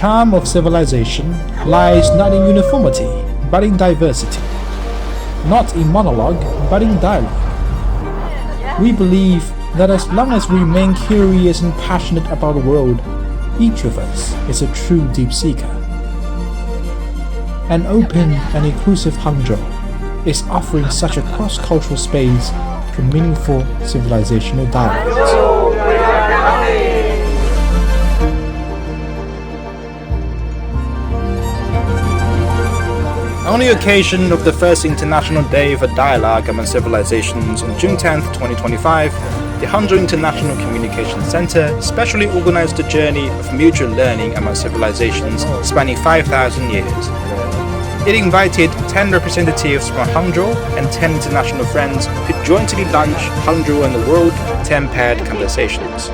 charm of civilization lies not in uniformity, but in diversity. Not in monologue, but in dialogue. We believe that as long as we remain curious and passionate about the world, each of us is a true deep seeker. An open and inclusive Hangzhou is offering such a cross-cultural space for meaningful civilizational dialogues. On the occasion of the first International Day for Dialogue Among Civilizations on June 10, 2025, the Hangzhou International Communication Center specially organized a journey of mutual learning among civilizations spanning 5,000 years. It invited 10 representatives from Hangzhou and 10 international friends to jointly launch Hangzhou and the World 10 Paired Conversations.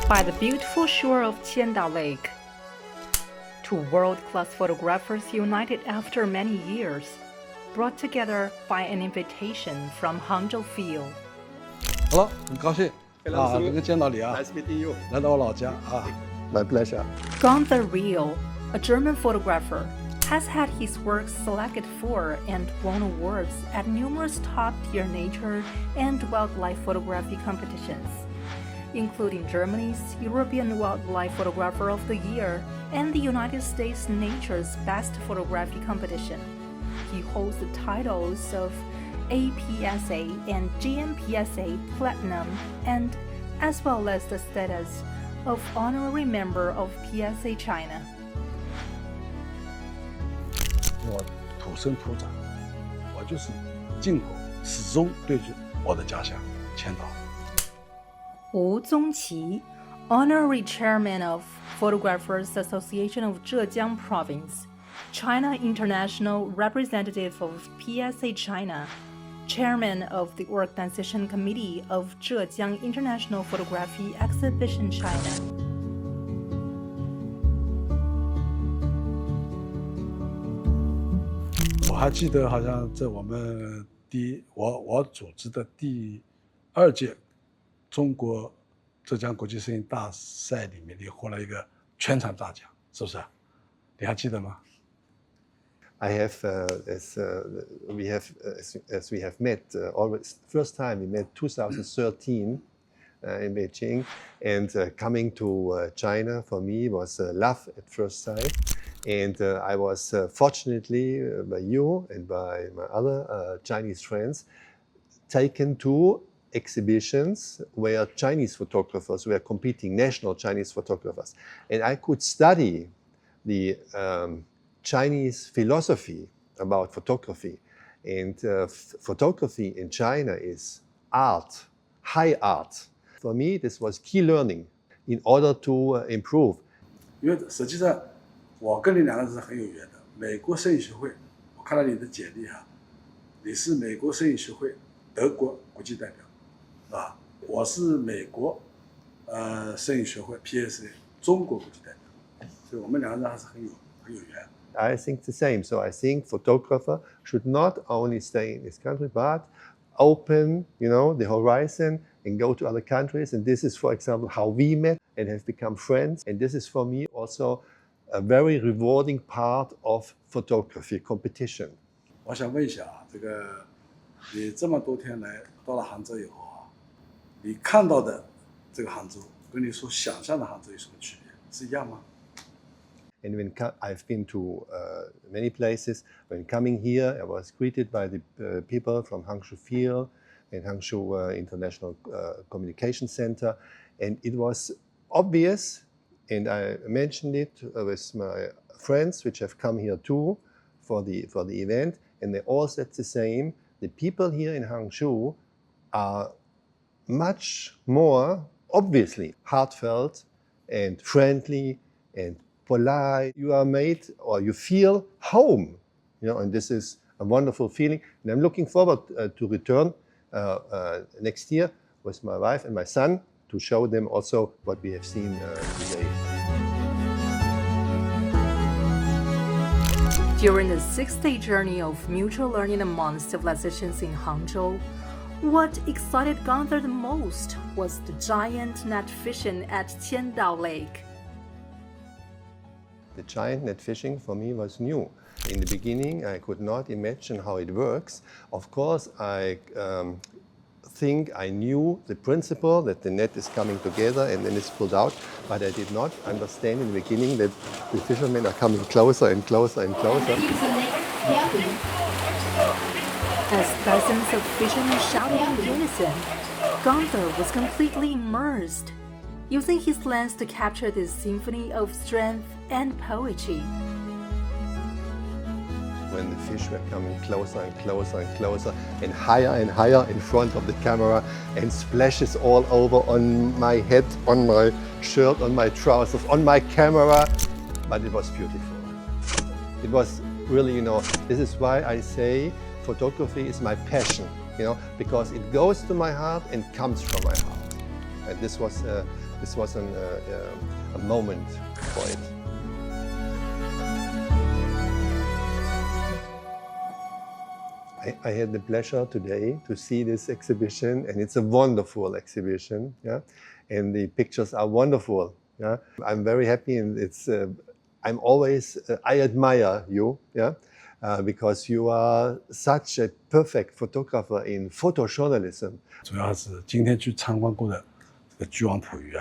By the beautiful shore of Qiandao Lake, two world-class photographers united after many years, brought together by an invitation from Hangzhou Field. 好了，很高兴能够见到你啊 Nice meeting you. 来到我老家啊 My pleasure. Gunther Riehle, a German photographer, has had his works selected for and won awards at numerous top-tier nature and wildlife photography competitions, including Germany's European Wildlife Photographer of the Year and the United States Nature's Best Photography Competition. He holds the titles of APSA and GMPSA Platinum, and as well as the status of honorary member of PSA China. 我土生土长，我就是进口，始终对我的家乡千岛。Zongqi, honorary chairman of Photographers Association of Zhejiang Province, China International representative of PSA China, chairman of the organization committee of Zhejiang International Photography Exhibition China. 我还记得，好像在我们我组织的第2届中国浙江国际摄影大赛里面，你获了一个全场大奖，是不是？你还记得吗？ I have, as we have met, always first time we met 2013 in Beijing, and coming to China for me was love at first sight. And I was fortunately by you and by my other Chinese friends taken to exhibitions where Chinese photographers were competing, national Chinese photographers, and I could study the Chinese philosophy about photography. And photography in China is art, high art. For me, this was key learning in order to improve. 因为实际上我跟你两个人是很有缘的。美国摄影学会，我看到你的简历哈，你是美国摄影学会德国国际代表，啊，我是美国摄影学会 PSA 中国国际代表，所以我们两个人还是很有缘。 I think the same. So I think photographer should not only stay in his country, but open, the horizon and go to other countries. And this is, for example, how we met and have become friends. And this is for me also a very rewarding part of photography competition. 我想问一下啊，你这么多天来到了杭州以后啊，你看到的这个杭州跟你所想象的杭州有什么区别？是一样吗？ And when I've been to many places, when coming here, I was greeted by the people from Hangzhou Field and Hangzhou International Communication Center. And it was obvious, and I mentioned it with my friends, which have come here too for the event, and they all said the same. The people here in Hangzhou are much more, obviously, heartfelt and friendly and polite. You are made, or you feel home, and this is a wonderful feeling. And I'm looking forward to return next year with my wife and my son to show them also what we have seen today. During the 6-day journey of mutual learning among civilizations in Hangzhou, what excited Gunther the most was the giant net fishing at Qiandao Lake. The giant net fishing for me was new. In the beginning, I could not imagine how it works. Of course, I think I knew the principle that the net is coming together and then it's pulled out, but I did not understand in the beginning that the fishermen are coming closer and closer and closer. As dozens of fishermen shouted in unison, Gunther was completely immersed, using his lens to capture this symphony of strength and poetry. When the fish were coming closer and closer and closer and higher in front of the camera and splashes all over on my head, on my shirt, on my trousers, on my camera, but it was beautiful. It was really, this is why I say photography is my passion, because it goes to my heart and comes from my heart. And this was a moment for it. I had the pleasure today to see this exhibition, and it's a wonderful exhibition, and the pictures are wonderful. I'm very happy, and I admire you, because you are such a perfect photographer in photojournalism. 主要是今天去参观过的这个巨王捕鱼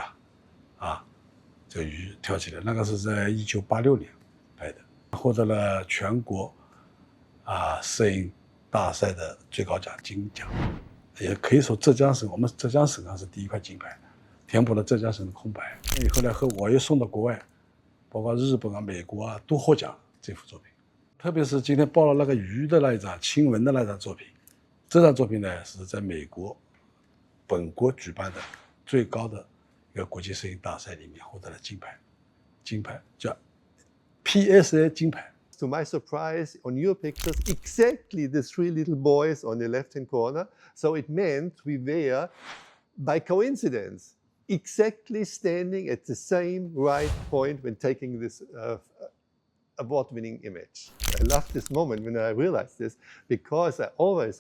这个鱼跳起来，那个是在1986年拍的，获得了全国摄影大赛的最高奖金奖，也可以说我们浙江省是第一块金牌，填补了浙江省的空白。以后呢，我又送到国外，包括日本美国都获奖这幅作品。特别是今天报了那个鱼的那一张亲吻的那张作品，这张作品呢是在美国本国举办的最高的一个国际摄影大赛里面获得了金牌叫 PSA 金牌。To my surprise, on your pictures, exactly the 3 little boys on the left-hand corner. So it meant we were, by coincidence, exactly standing at the same right point when taking this award-winning image. I love this moment when I realized this, because I always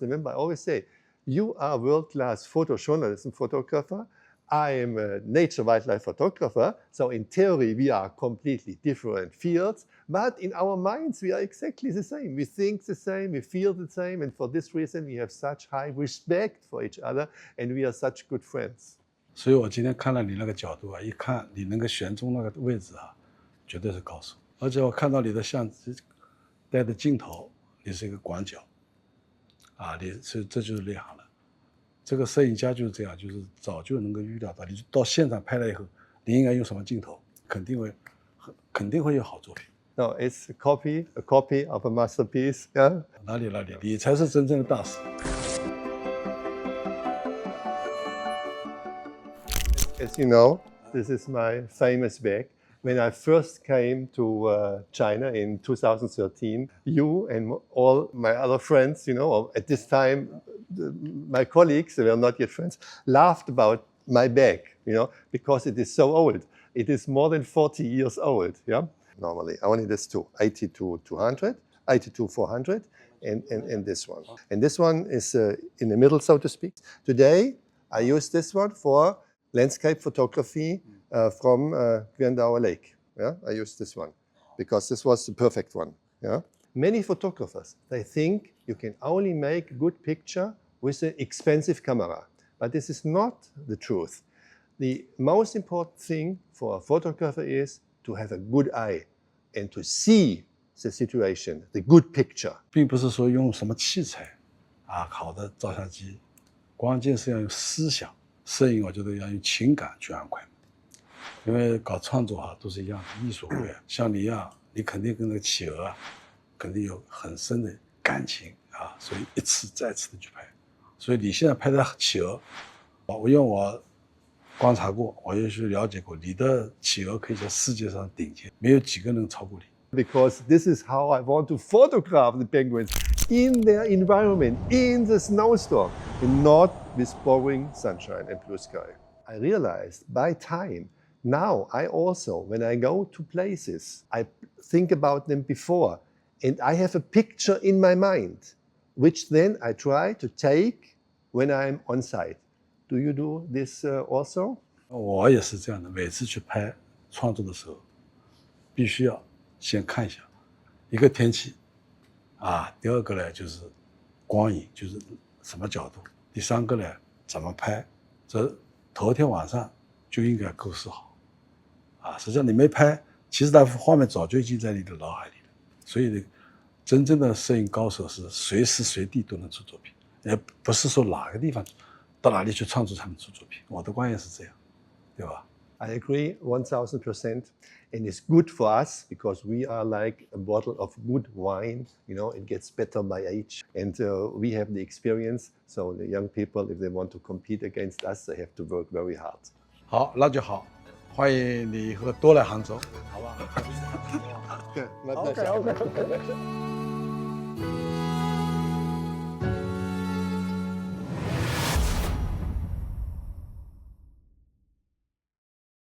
say, you are a world-class photojournalism photographer. I am a nature wildlife photographer, so in theory we are completely different fields, but in our minds we are exactly the same. We think the same, we feel the same, and for this reason we have such high respect for each other, and we are such good friends. 所以我今天看了你那个角度一看你那个悬中那个位置绝对是高手。而且我看到你的相机带的镜头，你是一个广角这就是内行了。这个摄影家就是这样，就是早就能够预料到，你到现场拍了以后，你应该用什么镜头，肯定会有好作品。No, it's a copy of a masterpiece. Yeah. 哪里，你才是真正的大师。As you know, this is my famous bag. When I first came to China in 2013, you and all my other friends, at this time, my colleagues, they were not yet friends, laughed about my bag, because it is so old. It is more than 40 years old, Normally, only this two, 82-200, 82-400, and this one. And this one is in the middle, so to speak. Today, I use this one for landscape photography from Qiandao Lake. I used this one because this was the perfect one. Many photographers, they think you can only make a good picture with an expensive camera, but this is not the truth. The most important thing for a photographer is to have a good eye and to see the situation, the good picture. 并不是说用什么器材好的照相机，关键是要用思想。摄影我觉得要用情感去安排，因为搞创作都是一样的，艺术会像你一样，你肯定跟那个企鹅肯定有很深的感情所以一次再次的去拍。所以你现在拍的企鹅，因为我观察过，我也去了解过，你的企鹅可以在世界上顶尖，没有几个能超过你。Because this is how I want to photograph the penguins in their environment, in the snowstorm, and not with boring sunshine and blue sky. I realized by time, now I also, when I go to places, I think about them before. and I have a picture in my mind, which then I try to take when I'm on site. Do you do this also? 我也是这样的，每次去拍创作的时候，必须要先看一下一个天气啊，第二个呢就是光影，就是什么角度，第三个呢怎么拍，这头天晚上就应该构思好啊。实际上你没拍，其实那幅画面早就已经在你的脑海里了。所以呢，真正的摄影高手是随时随地都能出作品，也不是说哪个地方到哪里去创作才能出作品。我的观念是这样，对吧？ I agree 1000%, and it's good for us because we are like a bottle of good wine. You know, it gets better by age, and we have the experience. So the young people, if they want to compete against us, they have to work very hard. 好，那就好，欢迎你以后多来杭州，好不好？My pleasure. OK。